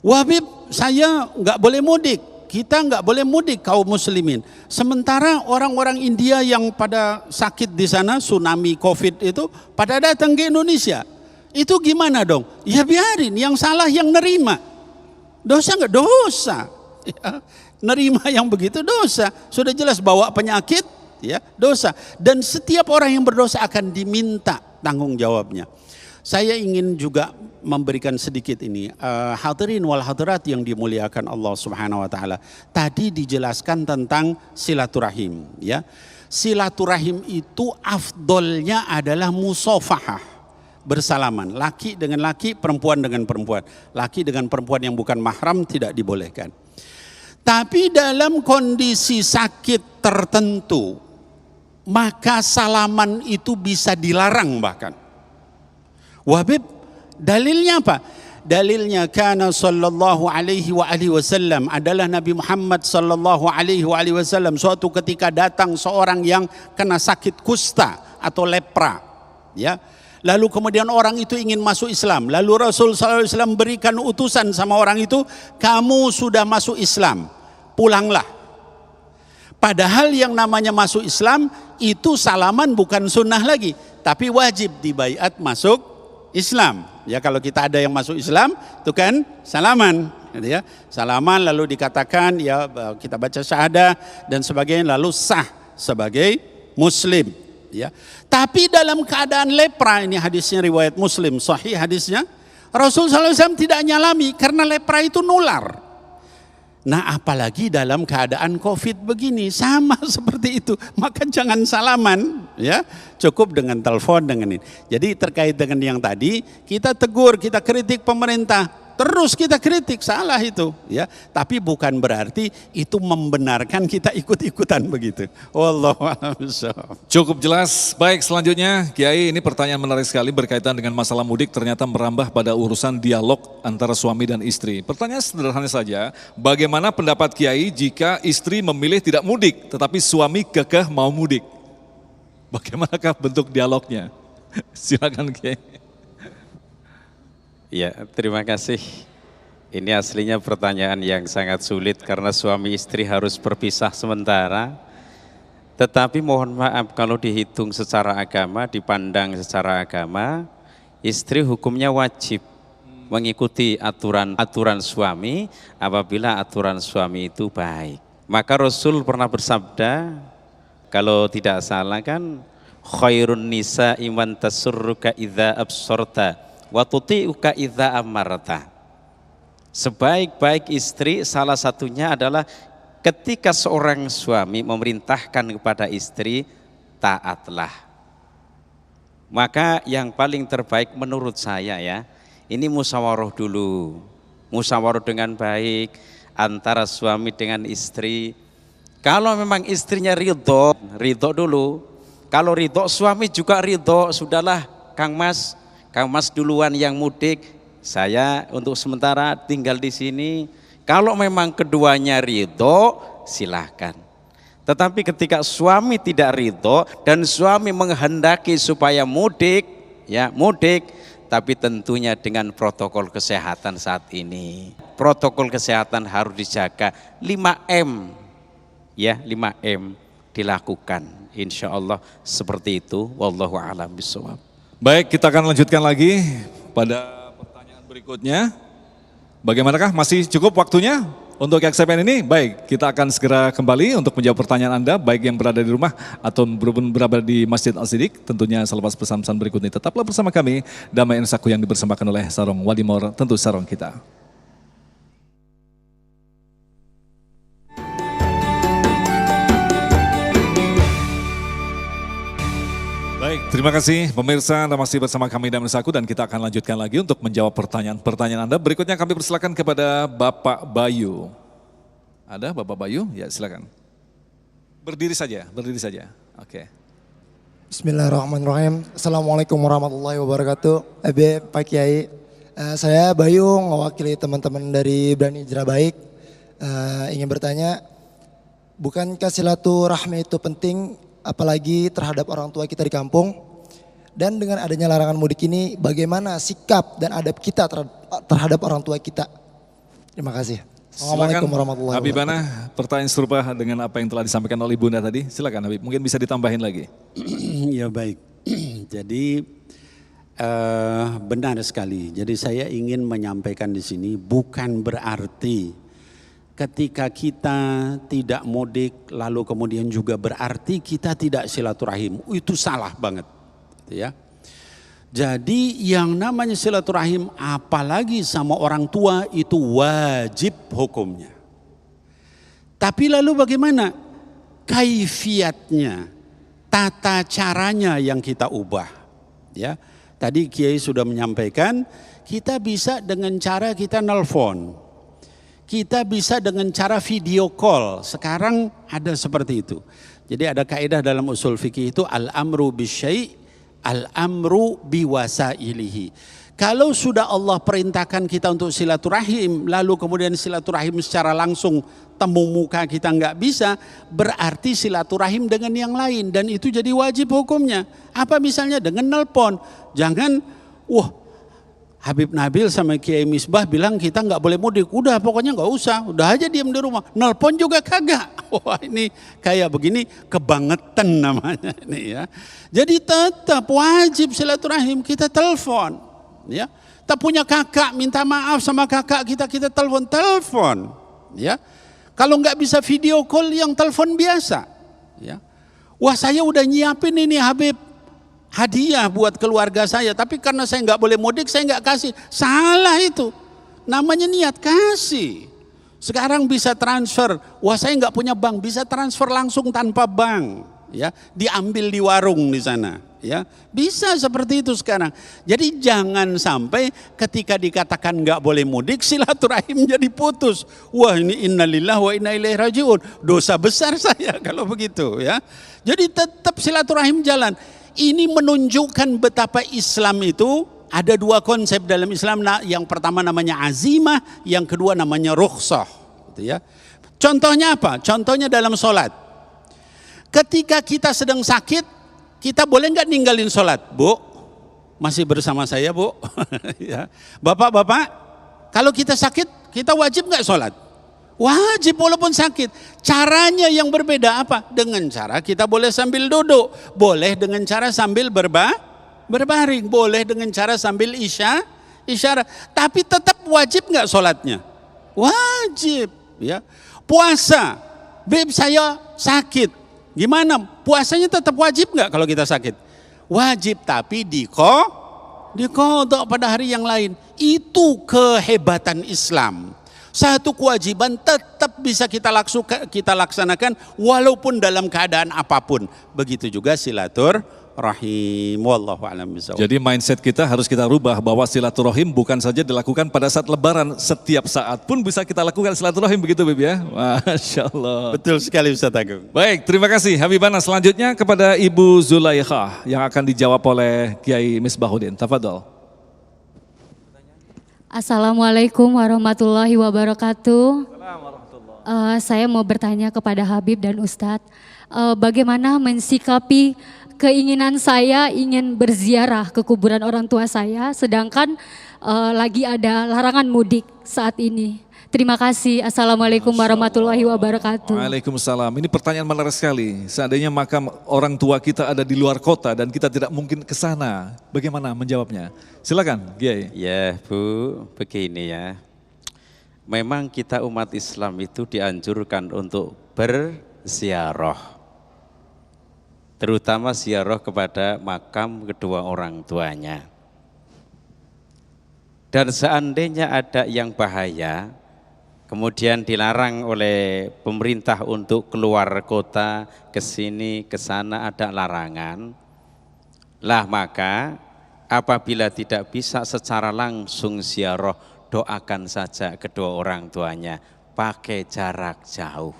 Wahib, saya nggak boleh mudik. Kita nggak boleh mudik kaum muslimin. Sementara orang-orang India yang pada sakit di sana, tsunami COVID itu, pada datang ke Indonesia. Itu gimana dong? Ya biarin, yang salah yang nerima. Dosa nggak? Dosa. Ya, nerima yang begitu dosa. Sudah jelas bawa penyakit, ya dosa. Dan setiap orang yang berdosa akan diminta tanggung jawabnya. Saya ingin juga memberikan sedikit ini. Hadirin wal hadirat yang dimuliakan Allah Subhanahu wa taala. Tadi dijelaskan tentang silaturahim, ya. Silaturahim itu afdolnya adalah musafahah. Bersalaman, laki dengan laki, perempuan dengan perempuan. Laki dengan perempuan yang bukan mahram tidak dibolehkan. Tapi dalam kondisi sakit tertentu, maka salaman itu bisa dilarang bahkan. Wahib, dalilnya apa? Dalilnya kana sallallahu alaihi wasallam adalah Nabi Muhammad sallallahu alaihi wasallam suatu ketika datang seorang yang kena sakit kusta atau lepra, ya. Lalu kemudian orang itu ingin masuk Islam. Lalu Rasul SAW berikan utusan sama orang itu, kamu sudah masuk Islam, pulanglah. Padahal yang namanya masuk Islam itu salaman bukan sunnah lagi, tapi wajib dibaiat masuk Islam. Ya, kalau kita ada yang masuk Islam itu kan salaman, gitu ya. Salaman lalu dikatakan ya kita baca syahadah dan sebagainya, lalu sah sebagai muslim. Ya. Tapi dalam keadaan lepra, ini hadisnya riwayat Muslim, sahih hadisnya, Rasul SAW tidak nyalami karena lepra itu nular. Nah apalagi dalam keadaan COVID begini, sama seperti itu, maka jangan salaman, ya, cukup dengan telepon dengan ini. Jadi terkait dengan yang tadi, kita tegur, kita kritik pemerintah, terus kita kritik, salah itu, ya. Tapi bukan berarti itu membenarkan kita ikut-ikutan begitu. Wallahu a'lam bishawab. Cukup jelas. Baik, selanjutnya Kiai, ini pertanyaan menarik sekali berkaitan dengan masalah mudik ternyata merambah pada urusan dialog antara suami dan istri. Pertanyaan sederhana saja, bagaimana pendapat Kiai jika istri memilih tidak mudik tetapi suami kekeh mau mudik? Bagaimanakah bentuk dialognya? Silakan Kiai. Ya, terima kasih. Ini aslinya pertanyaan yang sangat sulit karena suami istri harus berpisah sementara. Tetapi mohon maaf kalau dihitung secara agama, dipandang secara agama, istri hukumnya wajib mengikuti aturan suami apabila aturan suami itu baik. Maka Rasul pernah bersabda, kalau tidak salah kan, khairun nisa iman tasurruka idza absorta wa tuti'uka idza amarta. Sebaik-baik istri salah satunya adalah ketika seorang suami memerintahkan kepada istri, taatlah. Maka yang paling terbaik menurut saya ya, ini musyawarah dulu. Musyawarah dengan baik antara suami dengan istri. Kalau memang istrinya ridho dulu. Kalau ridho suami juga ridho, sudahlah Kang Mas duluan yang mudik, saya untuk sementara tinggal di sini. Kalau memang keduanya ridho, silahkan. Tetapi ketika suami tidak ridho dan suami menghendaki supaya mudik, ya mudik, tapi tentunya dengan protokol kesehatan saat ini. Protokol kesehatan harus dijaga, 5M, ya 5M dilakukan. Insya Allah seperti itu. Wallahu a'lam bishawab. Baik, kita akan lanjutkan lagi pada pertanyaan berikutnya. Bagaimanakah, masih cukup waktunya untuk yang segmen ini? Baik, kita akan segera kembali untuk menjawab pertanyaan Anda, baik yang berada di rumah atau berada di Masjid Al-Siddiq, tentunya selepas pesan-pesan berikut ini. Tetaplah bersama kami, Damai Saku yang dipersembahkan oleh Sarong Wadimor, tentu sarong kita. Baik, terima kasih pemirsa, Anda masih bersama kami Damai Saku dan kita akan lanjutkan lagi untuk menjawab pertanyaan-pertanyaan Anda. Berikutnya kami persilakan kepada Bapak Bayu. Ada Bapak Bayu? Ya silakan. Berdiri saja. Oke. Bismillahirrahmanirrahim. Assalamualaikum warahmatullahi wabarakatuh. Pak Kiai, saya Bayu mewakili teman-teman dari Berani Hijrah Baik. Ingin bertanya, bukankah silaturahmi itu penting? Apalagi terhadap orang tua kita di kampung, dan dengan adanya larangan mudik ini bagaimana sikap dan adab kita terhadap orang tua kita? Terima kasih. Assalamualaikum warahmatullahi wabarakatuh. Habibana, pertanyaan serupa dengan apa yang telah disampaikan oleh Bunda tadi, silakan Habib, mungkin bisa ditambahin lagi. Ya baik, jadi benar sekali. Jadi saya ingin menyampaikan di sini bukan berarti ketika kita tidak mudik lalu kemudian juga berarti kita tidak silaturahim. Itu salah banget, ya. Jadi yang namanya silaturahim apalagi sama orang tua itu wajib hukumnya. Tapi lalu bagaimana kaifiatnya, tata caranya yang kita ubah, ya. Tadi Kiai sudah menyampaikan kita bisa dengan cara kita nelpon. Kita bisa dengan cara video call. Sekarang ada seperti itu. Jadi ada kaidah dalam usul fikih itu al-amru bisyai' al-amru biwasailihi. Kalau sudah Allah perintahkan kita untuk silaturahim, lalu kemudian silaturahim secara langsung temu muka kita nggak bisa, berarti silaturahim dengan yang lain dan itu jadi wajib hukumnya. Apa misalnya dengan nelpon? Jangan, Habib Nabil sama Kiai Misbah bilang kita nggak boleh mudik. Udah pokoknya nggak usah, udah aja diam di rumah. Nelpon juga kagak. Wah ini kayak begini kebangetan namanya ini ya. Jadi tetap wajib silaturahim, kita telepon. Ya, kita punya kakak minta maaf sama kakak kita telepon. Ya, kalau nggak bisa video call yang telepon biasa. Ya, Wah, saya udah nyiapin ini Habib, hadiah buat keluarga saya, tapi karena saya nggak boleh mudik, saya nggak kasih. Salah itu. Namanya niat, kasih. Sekarang bisa transfer. Wah, saya nggak punya bank, bisa transfer langsung tanpa bank. Ya, diambil di warung di sana. Ya, bisa seperti itu sekarang. Jadi jangan sampai ketika dikatakan nggak boleh mudik, silaturahim jadi putus. Wah, ini innalillahi wa inna ilaihi rajiun. Dosa besar saya kalau begitu, ya. Jadi tetap silaturahim jalan. Ini menunjukkan betapa Islam itu ada dua konsep dalam Islam. Yang pertama namanya azimah, yang kedua namanya rukhsah. Gitu ya. Contohnya apa? Contohnya dalam sholat. Ketika kita sedang sakit, kita boleh nggak ninggalin sholat? Bu, masih bersama saya bu. Ya. Bapak-bapak, kalau kita sakit, kita wajib nggak sholat? Wajib walaupun sakit. Caranya yang berbeda apa? Dengan cara kita boleh sambil duduk, boleh dengan cara sambil berbaring, boleh dengan cara sambil isyarat. Tapi tetap wajib nggak sholatnya? Wajib. Ya. Puasa, beb saya sakit. Gimana? Puasanya tetap wajib nggak kalau kita sakit? Wajib, tapi dikodok pada hari yang lain. Itu kehebatan Islam. Satu kewajiban tetap bisa kita laksanakan walaupun dalam keadaan apapun. Begitu juga silaturahim. Wallahu a'lam bishawab. Jadi mindset kita harus kita rubah bahwa silaturahim bukan saja dilakukan pada saat lebaran, setiap saat pun bisa kita lakukan silaturahim, begitu Bib ya. Masya Allah. Betul sekali Ustaz Agung. Baik, terima kasih Habibana. Selanjutnya kepada Ibu Zulaikhah yang akan dijawab oleh Kiai Misbahuddin. Tafadhol. Assalamualaikum warahmatullahi wabarakatuh. Saya mau bertanya kepada Habib dan Ustadz, bagaimana mensikapi keinginan saya ingin berziarah ke kuburan orang tua saya, sedangkan lagi ada larangan mudik saat ini. Terima kasih. Assalamualaikum warahmatullahi wabarakatuh. Waalaikumsalam. Ini pertanyaan menarik sekali. Seandainya makam orang tua kita ada di luar kota dan kita tidak mungkin ke sana, bagaimana menjawabnya? Silakan, Kiai. Ya Bu, begini ya. Memang kita umat Islam itu dianjurkan untuk berziarah. Terutama ziarah kepada makam kedua orang tuanya. Dan seandainya ada yang bahaya, kemudian dilarang oleh pemerintah untuk keluar kota, ke sini, ke sana, ada larangan. Lah maka apabila tidak bisa secara langsung ziarah, doakan saja kedua orang tuanya pakai jarak jauh.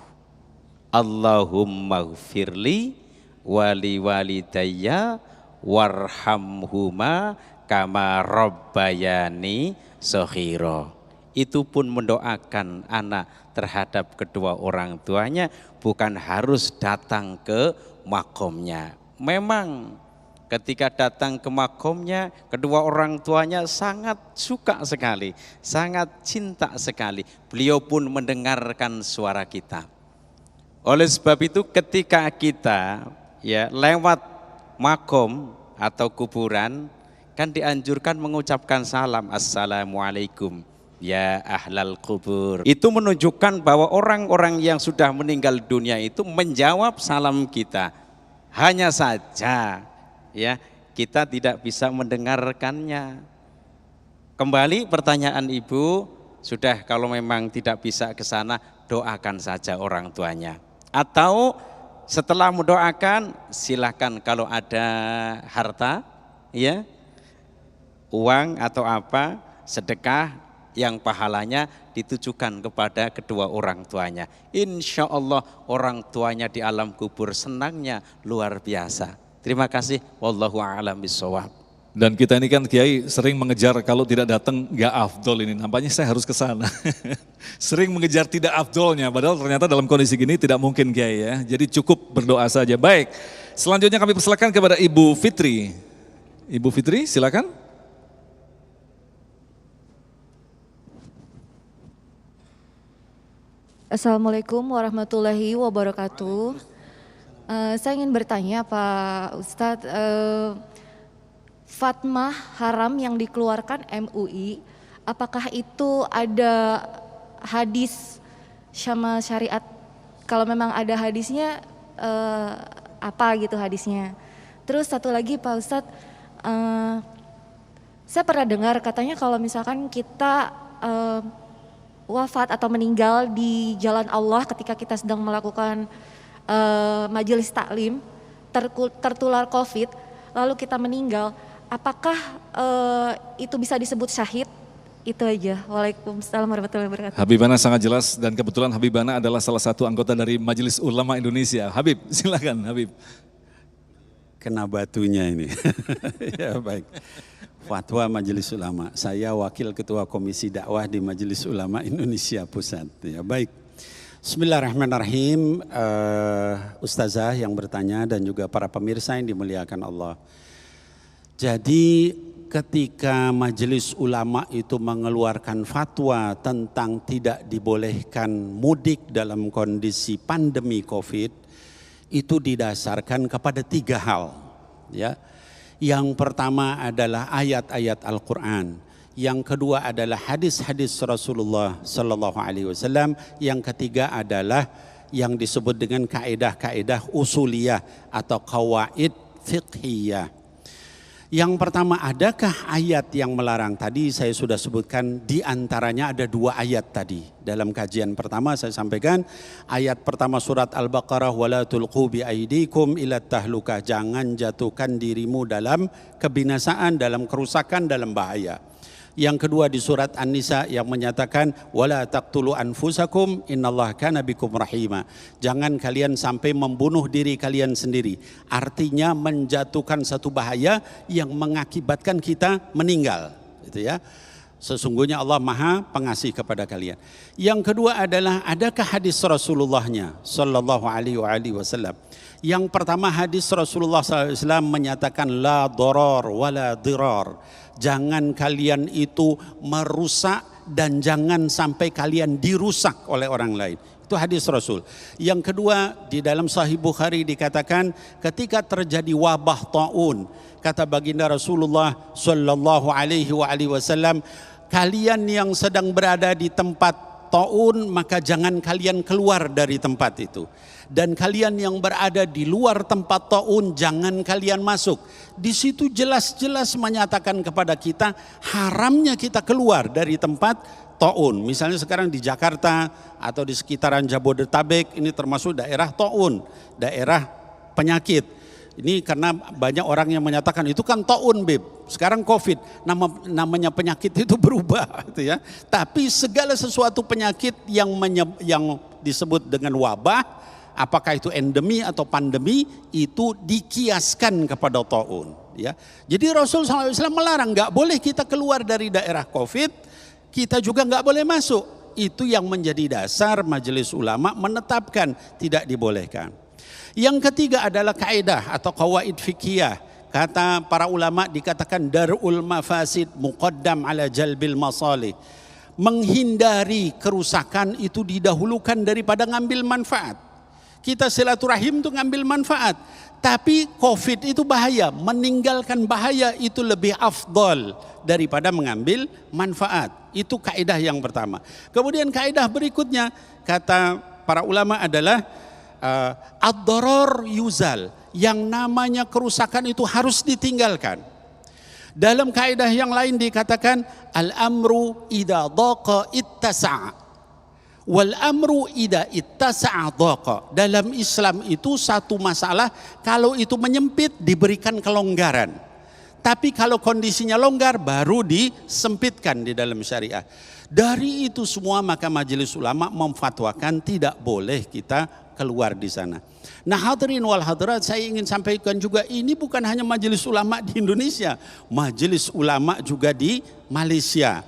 Allahumma gfirli wali walidayya warhamhuma kama rabbayani shaghira. Itu pun mendoakan anak terhadap kedua orang tuanya, bukan harus datang ke makomnya. Memang ketika datang ke makomnya, kedua orang tuanya sangat suka sekali, sangat cinta sekali. Beliau pun mendengarkan suara kita. Oleh sebab itu ketika kita ya lewat makom atau kuburan, kan dianjurkan mengucapkan salam, assalamualaikum ya ahlal kubur. Itu menunjukkan bahwa orang-orang yang sudah meninggal dunia itu menjawab salam kita. Hanya saja ya kita tidak bisa mendengarkannya. Kembali pertanyaan Ibu, sudah kalau memang tidak bisa ke sana, doakan saja orang tuanya. Atau setelah mendoakan, silakan kalau ada harta, ya, uang atau apa, sedekah yang pahalanya ditujukan kepada kedua orang tuanya. Insya Allah orang tuanya di alam kubur senangnya luar biasa. Terima kasih. Wallahu a'lam bishawab. Dan kita ini kan Kiai sering mengejar kalau tidak datang nggak afdol ini. Nampaknya saya harus ke sana. Sering mengejar tidak afdolnya, padahal ternyata dalam kondisi gini tidak mungkin Kiai ya. Jadi cukup berdoa saja. Baik, selanjutnya kami persilakan kepada Ibu Fitri. Ibu Fitri silakan. Assalamualaikum warahmatullahi wabarakatuh. Saya ingin bertanya Pak Ustadz, fatwa haram yang dikeluarkan MUI, apakah itu ada hadis sama syariat? Kalau memang ada hadisnya, apa gitu hadisnya. Terus satu lagi Pak Ustadz, saya pernah dengar katanya kalau misalkan kita wafat atau meninggal di jalan Allah ketika kita sedang melakukan majelis taklim, tertular COVID, lalu kita meninggal, apakah itu bisa disebut syahid? Itu aja. Waalaikumsalam warahmatullahi wabarakatuh. Habibana sangat jelas dan kebetulan Habibana adalah salah satu anggota dari Majelis Ulama Indonesia. Habib, silakan Habib. Kena batunya ini. Ya baik. Fatwa Majelis Ulama. Saya wakil ketua Komisi Dakwah di Majelis Ulama Indonesia Pusat. Ya baik. Bismillahirrahmanirrahim. Ustazah yang bertanya dan juga para pemirsa yang dimuliakan Allah. Jadi ketika Majelis Ulama itu mengeluarkan fatwa tentang tidak dibolehkan mudik dalam kondisi pandemi COVID, itu didasarkan kepada 3 hal. Ya. Yang pertama adalah ayat-ayat Al-Quran. Yang kedua adalah hadis-hadis Rasulullah Sallallahu Alaihi Wasallam. Yang ketiga adalah yang disebut dengan kaedah-kaedah usuliyah atau qawaid fiqhiyah. Yang pertama, adakah ayat yang melarang? Tadi saya sudah sebutkan di antaranya ada 2 ayat tadi. Dalam kajian pertama saya sampaikan ayat pertama surat Al-Baqarah, wala tulqu bi aidikum ila tahlukah, jangan jatuhkan dirimu dalam kebinasaan, dalam kerusakan, dalam bahaya. Yang kedua di surat An-Nisa yang menyatakan wala taqtulu anfusakum innallaha kana bikum rahima. Jangan kalian sampai membunuh diri kalian sendiri. Artinya menjatuhkan satu bahaya yang mengakibatkan kita meninggal, gitu ya. Sesungguhnya Allah Maha Pengasih kepada kalian. Yang kedua adalah adakah hadis Rasulullahnya Sallallahu Alaihi Wasallam. Yang pertama hadis Rasulullah SAW menyatakan la doror wala dirar. Jangan kalian itu merusak dan jangan sampai kalian dirusak oleh orang lain. Itu hadis Rasul. Yang kedua di dalam Sahih Bukhari dikatakan ketika terjadi wabah taun, kata baginda Rasulullah Sallallahu Alaihi Wasallam, kalian yang sedang berada di tempat taun maka jangan kalian keluar dari tempat itu. Dan kalian yang berada di luar tempat taun jangan kalian masuk. Di situ jelas-jelas menyatakan kepada kita haramnya kita keluar dari tempat taun. Misalnya sekarang di Jakarta atau di sekitaran Jabodetabek ini termasuk daerah taun, daerah penyakit. Ini karena banyak orang yang menyatakan itu kan taun beb, sekarang COVID, namanya penyakit itu berubah, gitu ya. Tapi segala sesuatu penyakit yang disebut dengan wabah, apakah itu endemi atau pandemi, itu dikiaskan kepada taun. Ya. Jadi Rasul SAW melarang, nggak boleh kita keluar dari daerah COVID, kita juga nggak boleh masuk. Itu yang menjadi dasar Majelis Ulama menetapkan tidak dibolehkan. Yang ketiga adalah kaidah atau qawaid fikih. Kata para ulama dikatakan darul mafasid muqaddam ala jalbil masalih. Menghindari kerusakan itu didahulukan daripada ngambil manfaat. Kita silaturahim itu ngambil manfaat. Tapi COVID itu bahaya, meninggalkan bahaya itu lebih afdol daripada mengambil manfaat. Itu kaidah yang pertama. Kemudian kaidah berikutnya kata para ulama adalah ad-darar yuzal, yang namanya kerusakan itu harus ditinggalkan. Dalam kaidah yang lain dikatakan al-amru idza dhaqa ittasa'a wal amru idza ittasa'a dhaqa. Dalam Islam itu satu masalah kalau itu menyempit diberikan kelonggaran. Tapi kalau kondisinya longgar baru disempitkan di dalam syariah. Dari itu semua maka Majelis Ulama memfatwakan tidak boleh kita keluar di sana. Nah hadirin wal hadirat, saya ingin sampaikan juga ini bukan hanya Majelis Ulama di Indonesia, Majelis Ulama juga di Malaysia.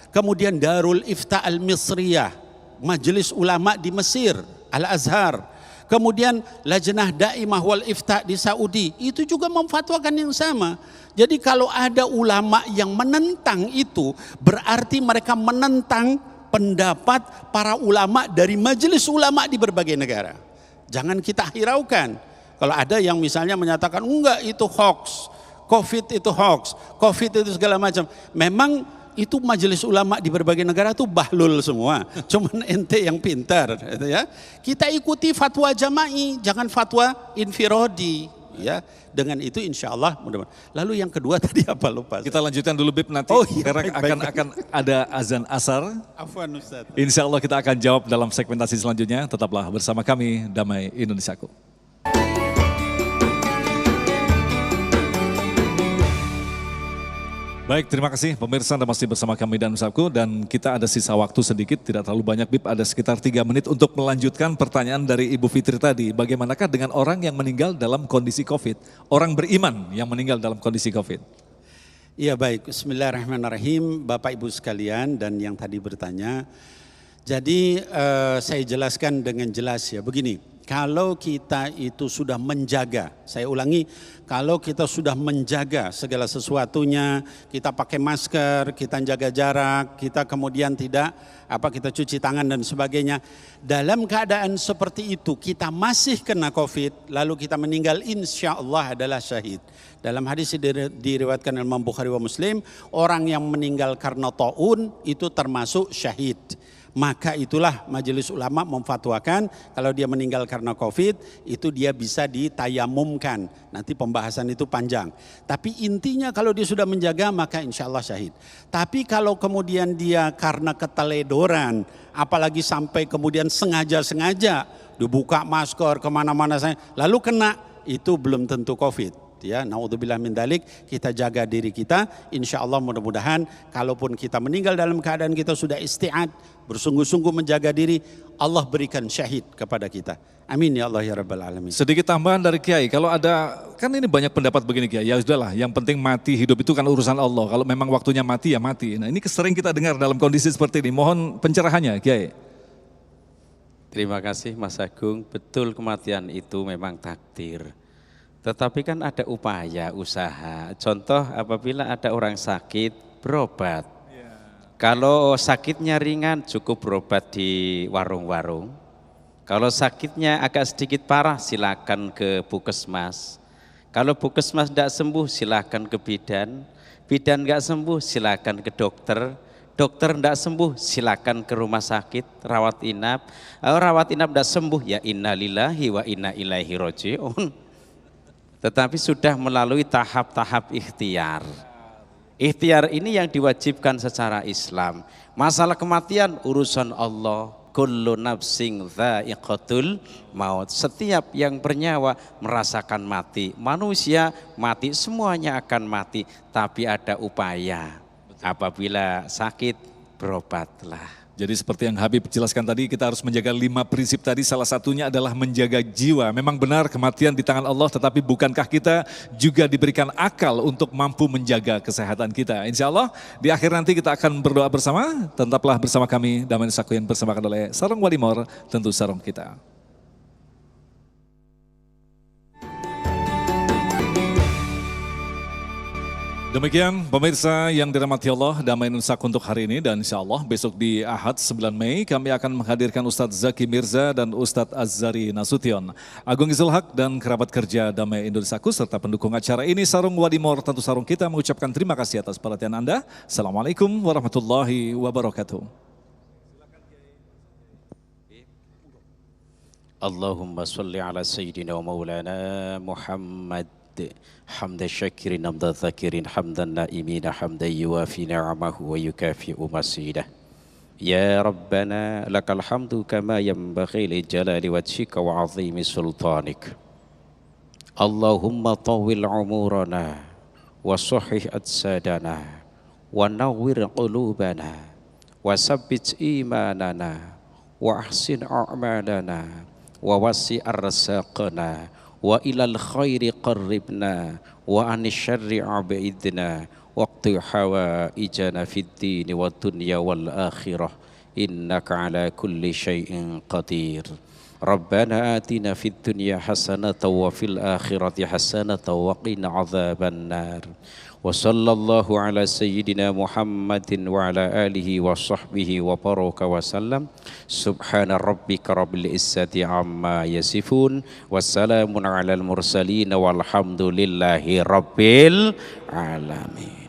Kemudian Darul Ifta Al-Misriyah, Majelis Ulama di Mesir, Al-Azhar. Kemudian Lajnah Daimah wal Ifta di Saudi, itu juga memfatwakan yang sama. Jadi kalau ada ulama yang menentang itu, berarti mereka menentang pendapat para ulama dari majelis ulama di berbagai negara. Jangan kita hiraukan. Kalau ada yang misalnya menyatakan enggak itu hoax, COVID itu hoax, COVID itu segala macam. Memang itu majelis ulama di berbagai negara tuh bahlul semua. Cuman ente yang pintar, gitu ya. Kita ikuti fatwa jama'i, jangan fatwa infiradi, ya. Dengan itu insya Allah mudah-mudahan. Lalu yang kedua tadi apa lupa? Kita lanjutkan dulu Bib nanti, karena akan ada azan asar. Afwan Ustaz. Insya Allah kita akan jawab dalam segmentasi selanjutnya. Tetaplah bersama kami, Damai Indonesiaku. Baik, terima kasih pemirsa Anda masih bersama kami dan Ustazku, dan kita ada sisa waktu sedikit, tidak terlalu banyak Bib, ada sekitar 3 menit untuk melanjutkan pertanyaan dari Ibu Fitri tadi. Bagaimanakah dengan orang yang meninggal dalam kondisi COVID? Orang beriman yang meninggal dalam kondisi COVID. Iya baik, bismillahirrahmanirrahim Bapak Ibu sekalian dan yang tadi bertanya. Jadi saya jelaskan dengan jelas ya, begini. Kalau kita itu sudah menjaga, saya ulangi, kalau kita sudah menjaga segala sesuatunya, kita pakai masker, kita jaga jarak, kita kemudian kita cuci tangan dan sebagainya. Dalam keadaan seperti itu, kita masih kena COVID, lalu kita meninggal, insya Allah adalah syahid. Dalam hadis diriwayatkan Imam Bukhari wa Muslim, orang yang meninggal karena taun itu termasuk syahid. Maka itulah majelis ulama memfatwakan kalau dia meninggal karena COVID itu dia bisa ditayamumkan. Nanti pembahasan itu panjang. Tapi intinya kalau dia sudah menjaga maka insya Allah syahid. Tapi kalau kemudian dia karena keteledoran, apalagi sampai kemudian sengaja-sengaja dibuka masker kemana-mana lalu kena, itu belum tentu COVID. Ya, naudzubillah min dzalik, kita jaga diri kita, insya Allah mudah-mudahan kalaupun kita meninggal dalam keadaan kita sudah isti'ad, bersungguh-sungguh menjaga diri, Allah berikan syahid kepada kita. Amin ya Allah ya Rabbal Alamin. Sedikit tambahan dari Kiai, kalau ada, kan ini banyak pendapat begini Kiai, ya sudahlah, yang penting mati, hidup itu kan urusan Allah, kalau memang waktunya mati ya mati. Nah ini sering kita dengar dalam kondisi seperti ini, mohon pencerahannya Kiai. Terima kasih Mas Agung, betul kematian itu memang takdir. Tetapi kan ada upaya, usaha. Contoh apabila ada orang sakit, berobat. Kalau sakitnya ringan, cukup berobat di warung-warung. Kalau sakitnya agak sedikit parah, silakan ke puskesmas. Kalau puskesmas tidak sembuh, silakan ke bidan. Bidan nggak sembuh, silakan ke dokter. Dokter tidak sembuh, silakan ke rumah sakit, rawat inap. Rawat inap tidak sembuh, ya innalillahi wa inna ilaihi raji'un. Tetapi sudah melalui tahap-tahap ikhtiar. Ikhtiar ini yang diwajibkan secara Islam. Masalah kematian urusan Allah. Kullu nafsin dha'iqatul maut. Setiap yang bernyawa merasakan mati. Manusia mati, semuanya akan mati. Tapi ada upaya. Apabila sakit, berobatlah. Jadi seperti yang Habib jelaskan tadi, kita harus menjaga 5 prinsip tadi, salah satunya adalah menjaga jiwa. Memang benar kematian di tangan Allah, tetapi bukankah kita juga diberikan akal untuk mampu menjaga kesehatan kita. Insya Allah di akhir nanti kita akan berdoa bersama, tetaplah bersama kami, Damai Indonesiaku yang bersamakan oleh Sarung Wadimor, tentu sarung kita. Demikian pemirsa yang dirahmati Allah, Damai Indonesiaku untuk hari ini, dan insya Allah besok di Ahad 9 Mei kami akan menghadirkan Ustadz Zaki Mirza dan Ustadz Azzari Nasution. Agung Izul Haq dan kerabat kerja Damai Indonesiaku serta pendukung acara ini, Sarung Wadimor, tentu sarung kita, mengucapkan terima kasih atas perhatian Anda. Assalamualaikum warahmatullahi wabarakatuh. Allahumma salli ala sayyidina wa maulana Muhammad. حمد الشاكرين حمد الذاكرين حمد النائمين حمدا يوافي نعمه ويكافئ مزيده يا ربنا لك الحمد كما ينبغي لجلال وجهك وعظيم سلطانك اللهم طول عمرنا وصحح أجسادنا ونور قلوبنا وثبت إيماننا وأحسن أعمالنا ووسع رزقنا وإلى الخير قربنا وعن الشر أبعدنا واقض حوائجنا في الدين والدنيا والآخرة إنك على كل شيء قدير ربنا آتنا في الدنيا حسنة وفي الآخرة حسنة وقنا عذاب النار وصلى الله على سيدنا محمد وعلى آله وصحبه وبارك وسلم سبحان ربك رب العزة عما يصفون والسلام على المرسلين والحمد لله رب العالمين.